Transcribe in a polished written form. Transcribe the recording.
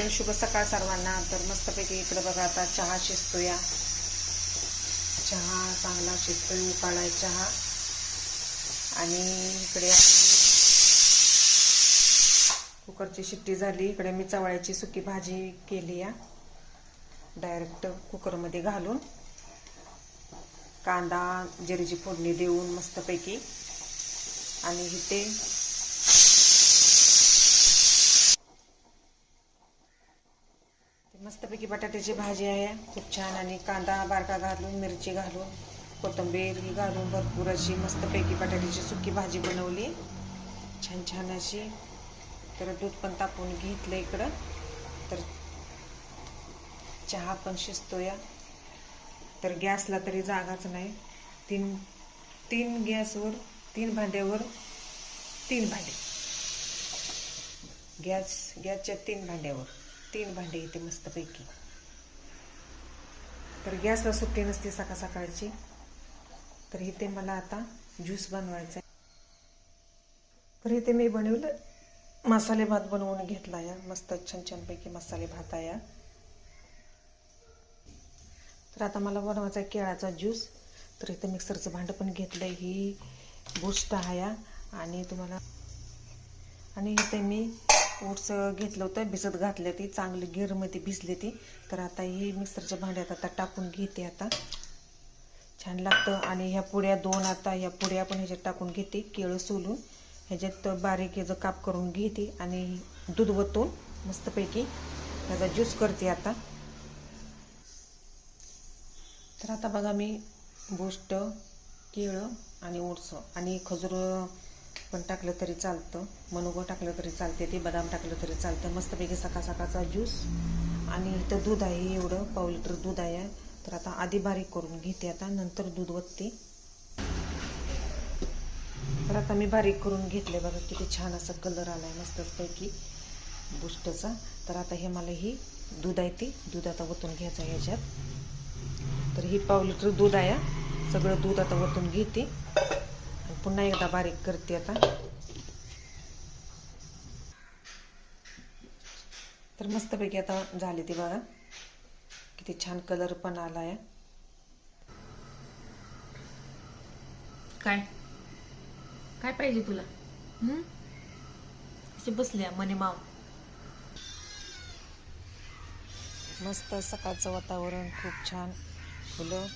तर शुभ सकाळ सर्वांना. तर मस्तपैकी इकडे बघा आता चहा शिजतोय. चहा चांगला शिजतोय, उकाळाय चहा. आणि इकडे कुकरची शिट्टी झाली. इकडे मी चवळ्याची सुकी भाजी केली या, डायरेक्ट कुकरमध्ये घालून कांदा जिरीची फोडणी देऊन मस्तपैकी. आणि इथे मस्तपैकी बटाट्याची भाजी आहे, खूप छान. आणि कांदा बारका घालून, मिरची घालून, कोथिंबीर घालून भरपूर अशी मस्तपैकी बटाट्याची सुकी भाजी बनवली, छान छान अशी. तर दूध पण तापवून घेतलं इकडं. तर चहा पण शिजतोय. तर गॅसला तरी जागाच नाही. तीन गॅसवर, 3 भांड्यावर 3 भांडे. गॅसच्या 3 भांड्यावर 3 भांडे येते मस्तपैकी. तर गॅसला सुट्टी नसते सकाळ सकाळची. तर इथे मला आता ज्यूस बनवायचा आहे. तर इथे मी बनवलं मसाले भात बनवून घेतला या, मस्त छान छानपैकी मसाले भात आहे. तर आता मला बनवायचा आहे केळाचा ज्यूस. तर इथे मिक्सरचं भांडं पण घेतलं. ही बूस्ट आहे. आणि इथे मी ओट्स घेतलं होतं, भिजत घातले ती, चांगली गिरमध्ये भिजले ती. तर आता ही मिक्सरच्या भांड्यात आता टाकून घेते. आता छान लागतं. आणि ह्या पुड्या 2 आता ह्या पुड्या पण ह्याच्यात टाकून घेते, केळं सोलून ह्याच्यात बारीक याचं काप करून घेते आणि दूध वतून मस्तपैकी ह्याचा ज्यूस करते आता. तर आता बघा मी बूस्ट, केळं आणि ओट्स आणि खजूर पण टाकलं तरी चालतं, मनुगं टाकलं तरी चालते, ते बदाम टाकलं तरी चालतं. मस्तपैकी सकाळ सकाळचा ज्यूस. आणि इथं दूध आहे, एवढं पाव लिटर दूध आहे. तर आता आधी बारीक करून घेते, आता नंतर दूध वतते. तर आता मी बारीक करून घेतले बघा, किती छान असा कलर आला आहे मस्तपैकी बूस्टचा. तर आता हे मला ही दूध आहे, ती दूध आता वतून घ्यायचं आहे ह्याच्यात. तर ही पाव लिटर दूध आहे, सगळं दूध आता वतून घेते आणि पुन्हा एकदा बारीक करते आता. तर मस्तपैकी आता झाली ती बघा, किती छान कलर पण आला आहे. काय काय पाहिजे तुला? अशी बसल्या मने माव. मस्त सकाळचं वातावरण खूप छान, फुलं